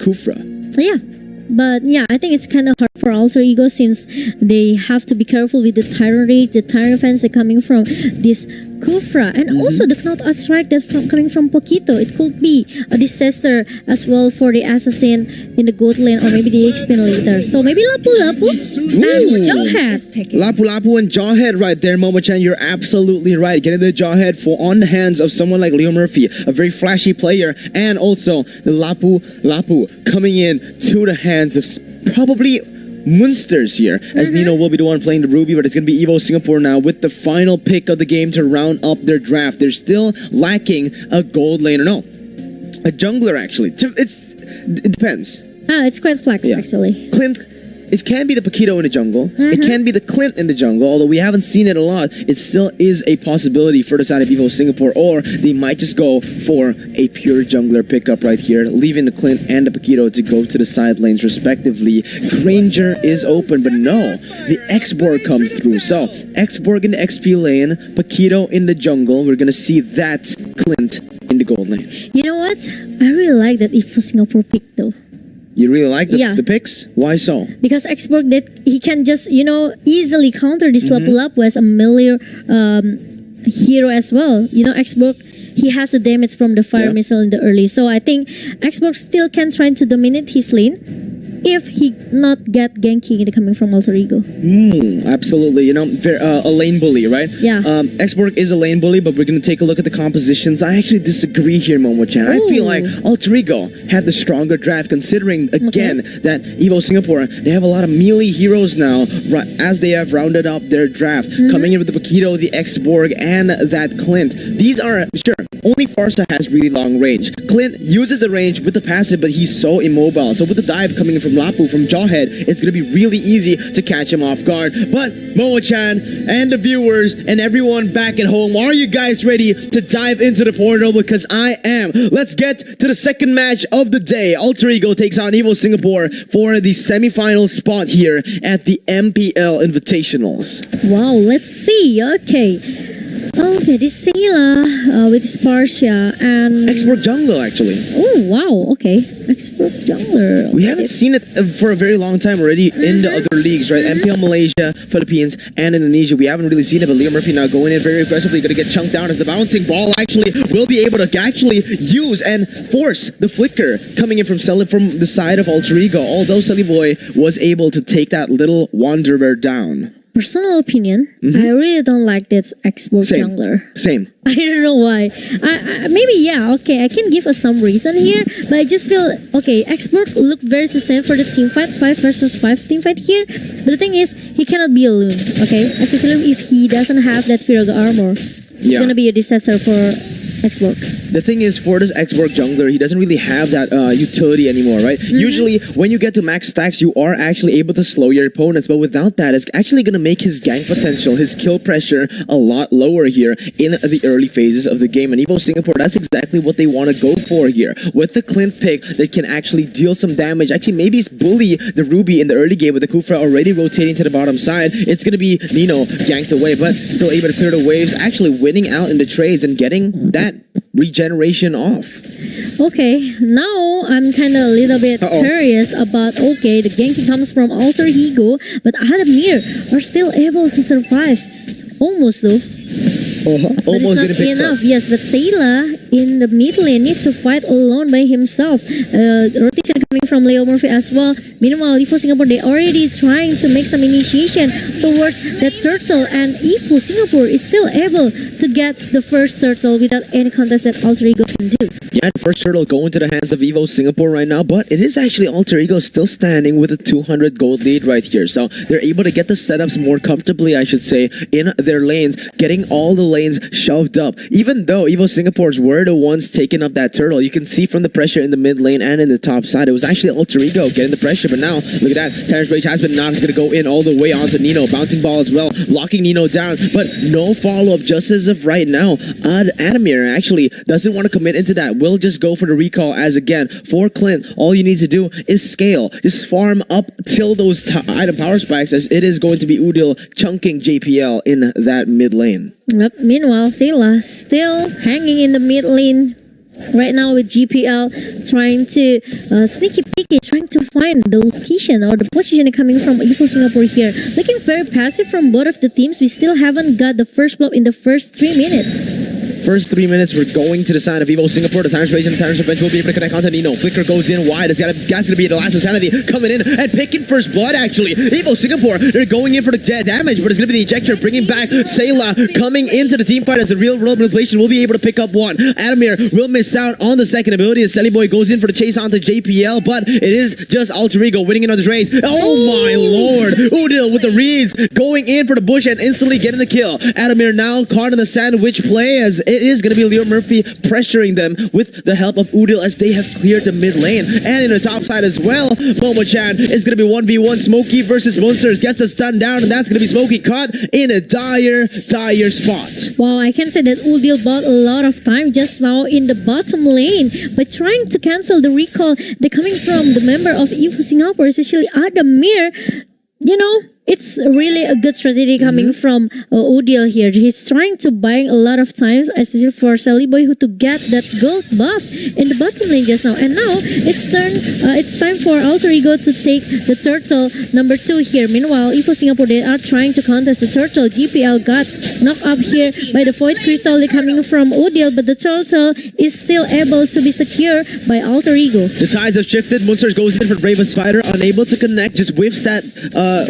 Kufra. Yeah. But yeah, I think it's kind of hard for Alter Ego since they have to be careful with the Tyrant Rage, the Tyrant Fence that coming from this Kufra, and also the Knockout Strike that's coming from Poquito. It could be a disaster as well for the Assassin in the gold lane, or maybe the X-Pin later. So maybe Lapu Lapu and Jawhead. Lapu Lapu and Jawhead right there, Momo-chan. You're absolutely right. Getting the Jawhead on the hands of someone like Leo Murphy, a very flashy player, and also the Lapu Lapu coming in to the hands of probably Munsters here, as Nino will be the one playing the Ruby, but it's going to be Evo Singapore now with the final pick of the game to round up their draft. They're still lacking a gold laner. No, a jungler actually. It depends. It's quite flex actually. Clint. It can be the Paquito in the jungle. It can be the Clint in the jungle. Although we haven't seen it a lot, it still is a possibility for the side of Evo Singapore. Or they might just go for a pure jungler pickup right here, leaving the Clint and the Paquito to go to the side lanes respectively. Granger is open, but no, the X-Borg comes through. So X-Borg in the XP lane, Paquito in the jungle. We're gonna see that Clint in the gold lane. You know what? I really like that Evo Singapore pick though. You really like the picks? Why so? Because X-Borg, that he can just, easily counter this Lapu Lapu as a melee hero as well. X-Borg, he has the damage from the fire missile in the early. So I think X-Borg still can try to dominate his lane if he not get ganking coming from Alter Ego. Absolutely. A lane bully, right? Yeah. X-Borg is a lane bully, but we're going to take a look at the compositions. I actually disagree here, Momo-chan. I feel like Alter Ego had the stronger draft, considering, again, that Evo Singapore, they have a lot of melee heroes now, as they have rounded up their draft. Coming in with the Paquito, the X-Borg, and that Clint. These are, sure, only Farsa has really long range. Clint uses the range with the passive, but he's so immobile. So with the dive coming in from Lapu, from Jawhead, it's going to be really easy to catch him off guard. But Momo-chan and the viewers and everyone back at home, are you guys ready to dive into the portal? Because I am. Let's get to the second match of the day. Alter Ego takes on Evo Singapore for the semi-final spot here at the MPL Invitationals. Wow, let's see. Okay, this Sayla with Spartia and X-Borg Jungle actually. Oh wow, okay. X-Borg Jungler. We haven't seen it for a very long time already in the other leagues, right? MPL Malaysia, Philippines, and Indonesia. We haven't really seen it, but Leo Murphy now going in very aggressively, going to get chunked down as the bouncing ball actually will be able to actually use and force the flicker coming in from the side of Alter Ego, although Sully Boy was able to take that little wanderer down. Personal opinion, I really don't like this X-Borg jungler. Same. I don't know why. I can give us some reason here, but I just feel, X-Borg look very sustained for the team fight, 5 versus 5 team fight here. But the thing is, he cannot be alone, especially if he doesn't have that Virgo armor. It's gonna be a disaster for X-Borg. The thing is, for this X-Borg jungler, he doesn't really have that utility anymore, right? Usually, when you get to max stacks, you are actually able to slow your opponents, but without that, it's actually going to make his gank potential, his kill pressure, a lot lower here in the early phases of the game. And Evo Singapore, that's exactly what they want to go for here. With the Clint pick that can actually deal some damage, actually maybe bully the Ruby in the early game with the Kufra already rotating to the bottom side. It's going to be Nino ganked away, but still able to clear the waves, actually winning out in the trades and getting that regeneration off. Okay, now I'm kind of a little bit curious about, the ganking comes from Alter Ego, but Adamir are still able to survive. Almost though. But Almost it's not enough. Yes, but Sayla in the mid lane needs to fight alone by himself. Rotation coming from Leo Murphy as well. Meanwhile, Evo Singapore, they already trying to make some initiation towards that turtle, and Evo Singapore is still able to get the first turtle without any contest that Alter Ego can do. Yeah, the first turtle going to the hands of Evo Singapore right now, but it is actually Alter Ego still standing with a 200 gold lead right here. So they're able to get the setups more comfortably, I should say, in their lanes, getting all the lanes shoved up. Even though Evo Singapore's were the ones taking up that turtle, you can see from the pressure in the mid lane and in the top side, it was actually Alter Ego getting the pressure. But now, look at that. Tyrant's Rage has been knocked. It's going to go in all the way onto Nino. Bouncing ball as well, locking Nino down, but no follow-up just as of right now. Adamir actually doesn't want to commit into that. Will just go for the recall, as again, for Clint, all you need to do is scale. Just farm up till those item power spikes, as it is going to be Udil chunking JPL in that mid lane. Yep. Meanwhile, Sayla still hanging in the mid lane. Right now with GPL trying to sneaky peeky, trying to find the location or the position coming from Evos Singapore here. Looking very passive from both of the teams. We still haven't got the first blow in the first 3 minutes. First 3 minutes, we're going to the side of Evos Singapore. The Tyrant's Rage and the Tyrant's Revenge will be able to connect onto Nino. Flicker goes in wide. That's going to be the last Insanity coming in and picking first blood, actually. Evos Singapore, they're going in for the damage, but it's going to be the ejector bringing back Sayla coming into the team fight as the real world manipulation will be able to pick up one. Adamir will miss out on the second ability as Selly Boy goes in for the chase onto JPL, but it is just Alter Ego winning in on this race. Oh my lord! Udil with the reads going in for the bush and instantly getting the kill. Adamir now caught in the sandwich play as it is going to be Leo Murphy pressuring them with the help of Udil as they have cleared the mid lane. And in the top side as well, Momo-chan is going to be 1v1 Smokey versus Monsters. Gets a stun down, and that's going to be Smokey caught in a dire spot. Wow, I can say that Udil bought a lot of time just now in the bottom lane by trying to cancel the recall that coming from the member of Evos Singapore, especially Adamir. You know, it's really a good strategy coming from Udil here. He's trying to buy a lot of time, especially for Sally Boy, who to get that gold buff in the bottom lane just now. And now it's time for Alter Ego to take the turtle number 2 here. Meanwhile, Evos Singapore, they are trying to contest the turtle. GPL got knocked up here by the Void Crystal coming from Udil, but the turtle is still able to be secure by Alter Ego. The tides have shifted. Monsters goes in for the Bravest Fighter, unable to connect, just whiffs that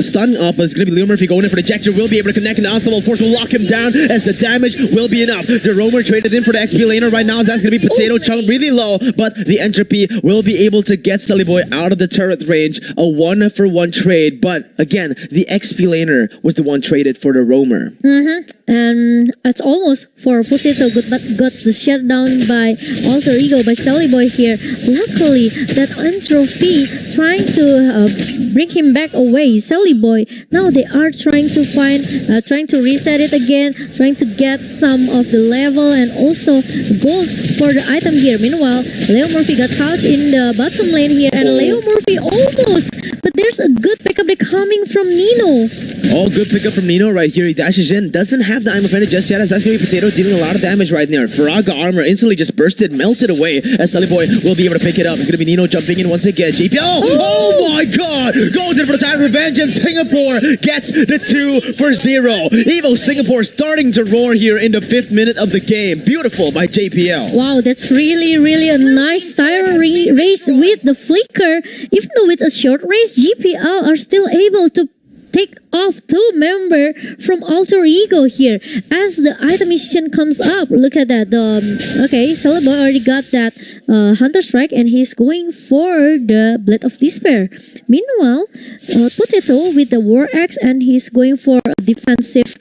stun up. It's going to be Leo Murphy going in for the ejector. Will be able to connect, and the Unstoppable Force will lock him down as the damage will be enough. The Roamer traded in for the XP laner right now, as that's going to be Potato Chunk really low, but the Entropy will be able to get Sully Boy out of the turret range. A 1-for-1 trade, but again, the XP laner was the one traded for the Roamer. And it's almost for Potato, but got the shutdown by Alter Ego, by Sally Boy here. Luckily, that Entropy trying to bring him back away. Sally Boy, now they are trying to find, trying to reset it again, trying to get some of the level and also gold for the item here. Meanwhile, Leo Murphy got caught in the bottom lane here, and Leo Murphy almost, but there's a good pickup coming from Nino. Oh, good pickup from Nino right here. He dashes in, doesn't have the I'm Offended just yet, as that's going to be Potato dealing a lot of damage right there. Faraga armor instantly just bursted, melted away, as Sully Boy will be able to pick it up. It's going to be Nino jumping in once again. GP, oh my god! Goes in for the time revenge, and Singapore gets the 2-0. Evos Singapore starting to roar here in the 5th minute of the game. Beautiful by JPL. Wow, that's really a nice tire race with the flicker. Even though with a short race, GPL are still able to take off 2 member from Alter Ego here as the item mission comes up. Look at that. Okay, Celeboy already got that Hunter Strike, and he's going for the Blade of Despair. Meanwhile, Potato with the War Axe, and he's going for a defensive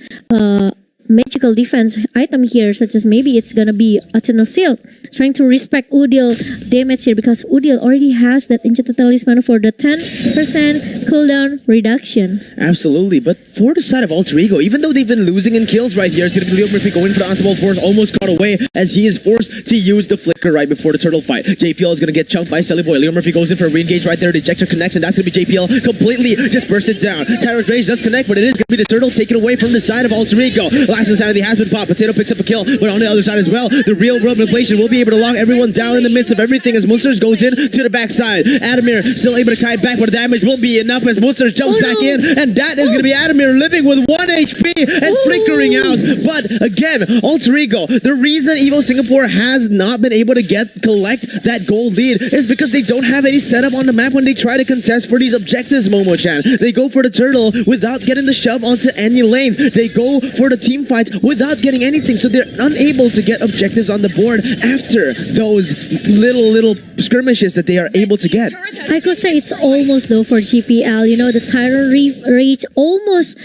magical defense item here, such as maybe it's gonna be Eternal Seal, trying to respect Udil damage here, because Udil already has that Enchanted Talisman for the 10% cooldown reduction. Absolutely, but for the side of Alter Ego, even though they've been losing in kills right here, it's going to be Leo Murphy going for the Unstoppable Force, almost caught away as he is forced to use the flicker right before the turtle fight. JPL is going to get chunked by Sally Boy. Leo Murphy goes in for a re-engage right there. The ejector connects, and that's going to be JPL completely just bursted down. Tyrant's Rage does connect, but it is going to be the turtle taken away from the side of Alter Ego. Last insanity has been popped. Potato picks up a kill, but on the other side as well, the real world manipulation will be able to lock everyone down in the midst of everything as Monsters goes in to the backside. Adamir still able to kite back, but the damage will be enough as Monsters jumps back in, and that is going to be Adamir living with 1 HP and flickering out. But again, Alter Ego, the reason Evos Singapore has not been able to collect that gold lead is because they don't have any setup on the map when they try to contest for these objectives, Momo-chan. They go for the turtle without getting the shove onto any lanes. They go for the team fights without getting anything, so they're unable to get objectives on the board after those little skirmishes that they are able to get. I could say it's almost though for GPL. You know, the Tyrant Reach almost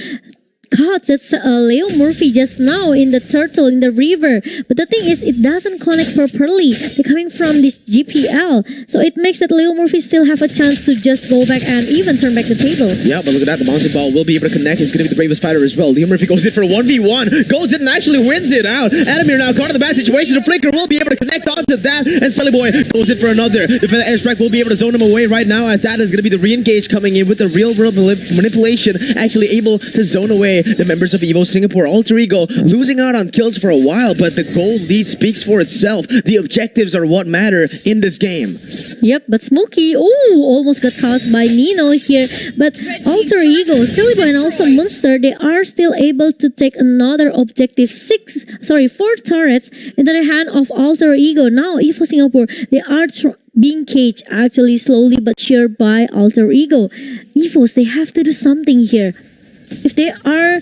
caught that's Leo Murphy just now in the turtle in the river, but the thing is it doesn't connect properly. They're coming from this GPL, so it makes that Leo Murphy still have a chance to just go back and even turn back the table. Yeah, but look at that, the bouncing ball will be able to connect. It's going to be the bravest fighter as well. Leo Murphy goes in for a 1v1, goes in and actually wins it out. Adamir now caught in the bad situation. The flicker will be able to connect onto that, and Sully Boy goes in for another. The airstrike will be able to zone him away right now, as that is going to be the re-engage coming in with the real world manipulation, actually able to zone away by the members of Evos Singapore. Alter Ego losing out on kills for a while, but the gold lead speaks for itself. The objectives are what matter in this game. Yep, but Smokey, almost got caught by Nino here. But Alter Ego, Silly Boy, and also Monster, they are still able to take another objective. 4 turrets into the hand of Alter Ego. Now, Evos Singapore, they are being caged actually slowly but sure by Alter Ego. Evos, they have to do something here. If they are,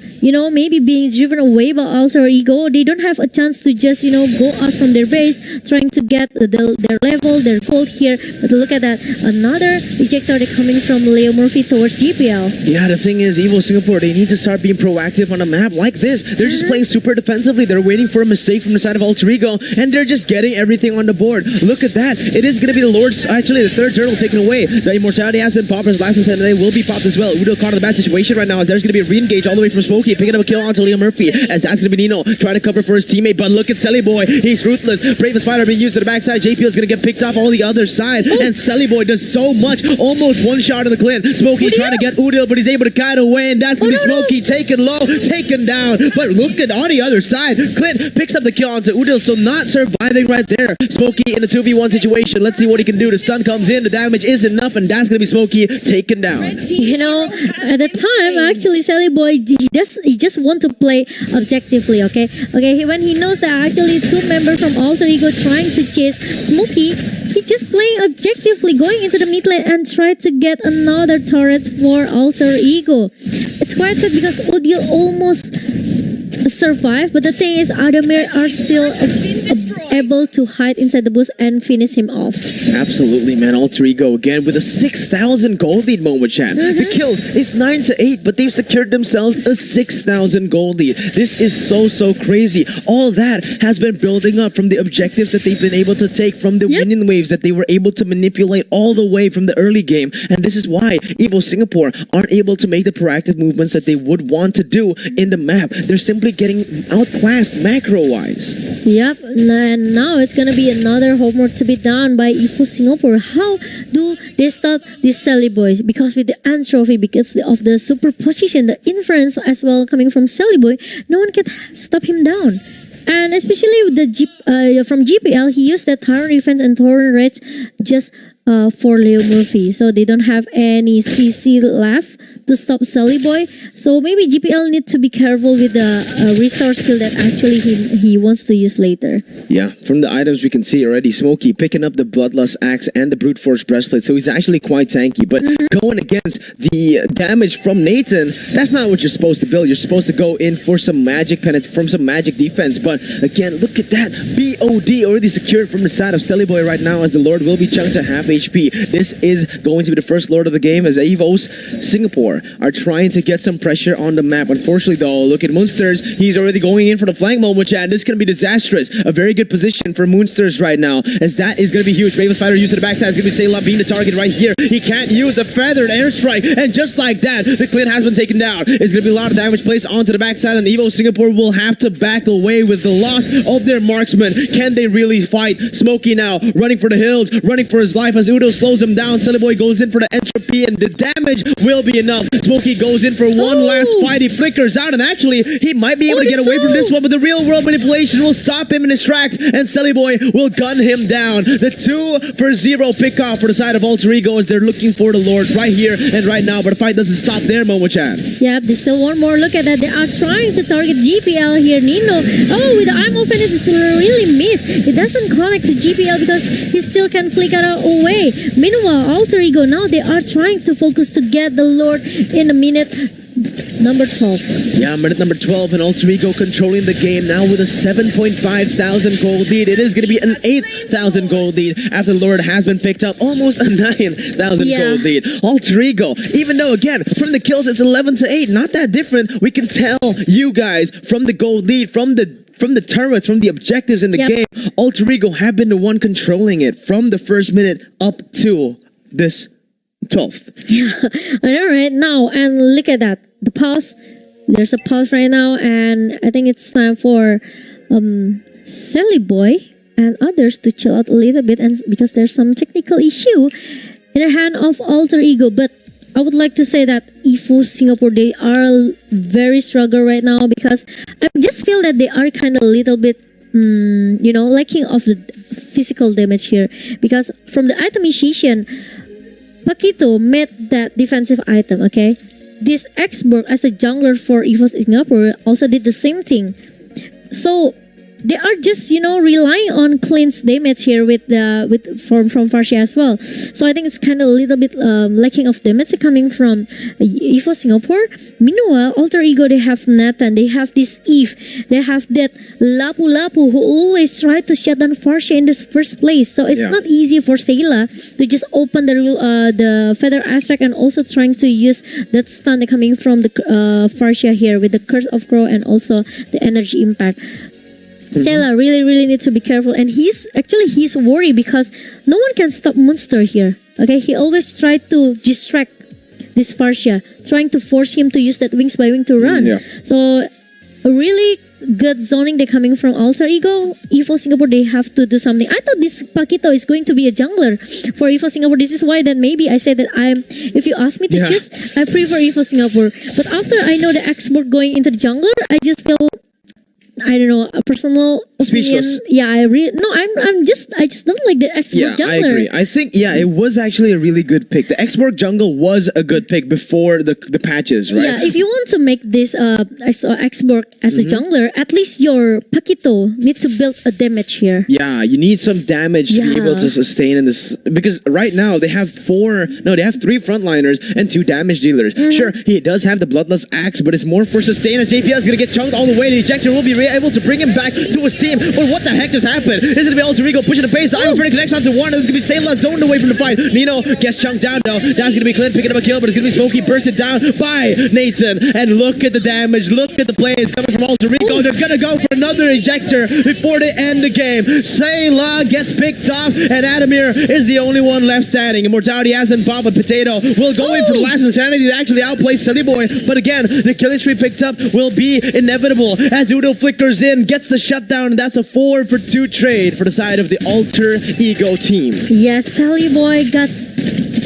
maybe being driven away by Alter Ego, they don't have a chance to just, go out from their base, trying to get their level, their gold here. But look at that. Another ejector coming from Leo Murphy towards GPL. Yeah, the thing is, Evo Singapore, they need to start being proactive on a map like this. They're just playing super defensively. They're waiting for a mistake from the side of Alter Ego, and they're just getting everything on the board. Look at that. It is going to be the Lord's, actually, the third turtle taken away. The Immortality has been popped as last and they will be popped as well. Udo caught in a bad situation right now as there's going to be a re-engage all the way from Smokey, picking up a kill onto Leo Murphy, as that's going to be Nino trying to cover for his teammate. But look at Selly Boy, he's ruthless. Bravest fighter being used to the backside. JPL is going to get picked off on the other side, and Selly Boy does so much, almost one shot in the Clint. Smokey trying to get Udil, but he's able to kite away, and that's going to be Smokey taken low, taken down. But look at on the other side, Clint picks up the kill onto Udil, so not surviving right there. Smokey in a 2v1 situation. Let's see what he can do. The stun comes in, the damage is enough, and that's going to be Smokey taken down. At the time, actually, Selly Boy, he just want to play objectively, okay? When he knows that actually 2 members from Alter Ego trying to chase Smokey, he just playing objectively, going into the mid lane and try to get another turret for Alter Ego. It's quite sad because Odil almost survived, but the thing is, Adamir are still able to hide inside the bush and finish him off. Absolutely, man. Alter Ego again with a 6,000 gold lead, moment, chat. The kills, it's 9-8, but they've secured themselves a 6,000 gold lead. This is so crazy. All that has been building up from the objectives that they've been able to take, from the winning waves that they were able to manipulate all the way from the early game. And this is why Evo Singapore aren't able to make the proactive movements that they would want to do in the map. They're simply getting outclassed macro-wise. Yep, and now it's gonna be another homework to be done by Evos Singapore. How do they stop this Selly Boy? Because with the Ant Trophy, because of the superposition, the inference as well coming from Selly Boy, no one can stop him down. And especially with the from GPL, he used that Tower Defense and Tower Rage just for Leo Murphy. So they don't have any CC left to stop Selly Boy. So maybe GPL need to be careful with the resource skill that actually he wants to use later. Yeah, from the items we can see already, Smokey picking up the Bloodlust Axe and the Brute Force Breastplate, so he's actually quite tanky. But going against the damage from Nathan, that's not what you're supposed to build. You're supposed to go in for some magic from some magic defense. But again, look at that. BOD already secured from the side of Selly Boy right now, as the Lord will be chunked to half HP. This is going to be the first Lord of the game, as Evos Singapore are trying to get some pressure on the map. Unfortunately though, look at Moonsters. He's already going in for the flank moment, chat. This is going to be disastrous. A very good position for Moonsters right now, as that is going to be huge. Ravens Fighter used to the backside. It's going to be Sayla being the target right here. He can't use a feathered airstrike, and just like that, the Clint has been taken down. It's going to be a lot of damage placed onto the backside, and Evos Singapore will have to back away with the loss of their marksman. Can they really fight? Smokey now running for the hills, running for his life as Udo slows him down. Selly Boy goes in for the entropy, and the damage will be enough. Smokey goes in for one last fight. He flickers out, and actually he might be able to get away from this one, but the real world manipulation will stop him in his tracks, and Selly Boy will gun him down. The 2-for-0 pick off for the side of Alter Ego, as they're looking for the Lord right here and right now, but the fight doesn't stop there, Momo-chan. Yep, there's still one more. Look at that. They are trying to target GPL here. Nino, with the arm open, it's really missed. It doesn't connect to GPL because he still can flicker away. Meanwhile, Alter Ego, now they are trying to focus to get the Lord in a minute number 12. Yeah, minute number 12, and Alter Ego controlling the game now with a 7,500 gold lead. It is going to be an 8,000 gold lead after the Lord has been picked up. Almost a 9,000 gold lead. Alter Ego, even though, again, from the kills, it's 11-8. Not that different. We can tell you guys from the gold lead, from the turrets, from the objectives in the game, Alter Ego have been the one controlling it from the first minute up to this 12th. Yeah, I know right now, and look at that. The pause. There's a pause right now, and I think it's time for Selly Boy and others to chill out a little bit, and because there's some technical issue in the hand of Alter Ego. But I would like to say that if Evos Singapore, they are very struggle right now because I just feel that they are kind of a little bit lacking of the physical damage here, because from the itemization, Paquito made that defensive item, okay? This Xborg as a jungler for Evos Singapore also did the same thing. So they are just relying on cleanse damage here with from Farsia as well. So I think it's kind of a little bit lacking of damage coming from Evos Singapore. Meanwhile, Alter Ego, they have Nathan, they have this Eve, they have that Lapu Lapu who always try to shut down Farsia in the first place. So it's not easy for Sayla to just open the Feather Aspect and also trying to use that stun coming from the Farsia here with the Curse of Crow and also the Energy Impact. Sayla really needs to be careful, and he's worried because no one can stop Monster here. Okay, he always tried to distract this Farsia, trying to force him to use that Wings by Wing to run. So a really good zoning they're coming from Alter Ego. Evos Singapore, they have to do something. I thought this Paquito is going to be a jungler for Evos Singapore. This is why then maybe I said that if you ask me to choose, I prefer Evos Singapore. But after I know the Xborg going into the jungler, I just feel, I don't know, a personal opinion. Speechless. Yeah, I just don't like the Xborg jungler. I agree. I think it was actually a really good pick. The Xborg jungle was a good pick before the patches, right? Yeah, if you want to make this Xborg as a jungler, at least your Paquito needs to build a damage here. Yeah, you need some damage to be able to sustain in this, because right now they have three frontliners and 2 damage dealers. Sure, he does have the Bloodlust Axe, but it's more for sustain, and JPL is gonna get chunked all the way. The ejector will be able to bring him back to his team. But what the heck just happened? Is it gonna be Alter Ego pushing the base? The Iron Freddy connects onto one. This is gonna be Sayla zoned away from the fight. Nino gets chunked down though. That's gonna be Clint picking up a kill, but it's gonna be Smokey bursted down by Nathan. And look at the damage. Look at the plays coming from Alter Ego. They're gonna go for another ejector before they end the game. Sayla gets picked off, and Adamir is the only one left standing. Immortality hasn't bombed, but Potato will go in for the last insanity to actually outplay Sunny Boy. But again, the killing streak picked up will be inevitable as Udo flickers in, gets the shutdown, and that's a 4-for-2 trade for the side of the Alter Ego team. Yes, Sally Boy got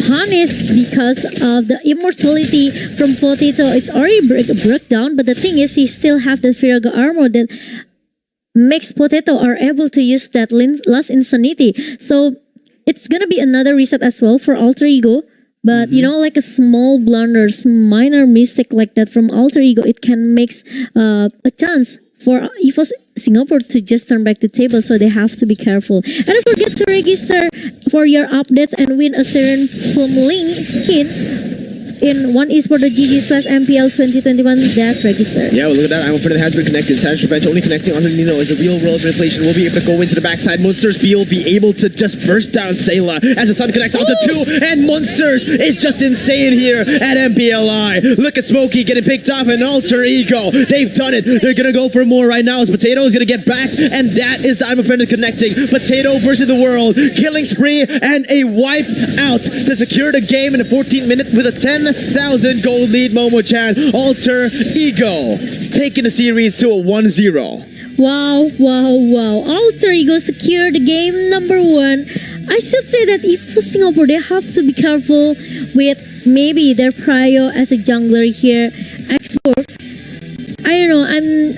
punished because of the immortality from Potato. It's already broke down, but the thing is, he still have the Firaga armor that makes Potato are able to use that last insanity. So it's gonna be another reset as well for Alter Ego. But like a small blunder, minor mistake like that from Alter Ego, it can make a chance for Evos Singapore to just turn back the table, so they have to be careful. And don't forget to register for your updates and win a Siren Plum Link skin in oneesport.gg/MPL 2021. That's registered. Yeah, well, look at that. I'm afraid it has been connected. Savage Revenge only connecting on Nino as a real world manipulation will be able to go into the backside. Monsters will be able to just burst down Sayla as the sun connects onto 2, and Monsters is just insane here at MPLI. Look at Smokey getting picked off, and Alter Ego. They've done it. They're gonna go for more right now as Potato is gonna get back, and that is the I'm Offended connecting. Potato versus the world. Killing spree and a wipe out to secure the game in the 14th minute with a 10,000 gold lead. Momo-chan. Alter Ego taking the series to a 1-0. Wow. Alter Ego secured the game number 1. I should say that if Singapore, they have to be careful with maybe their prio as a jungler here. Xborg, I don't know,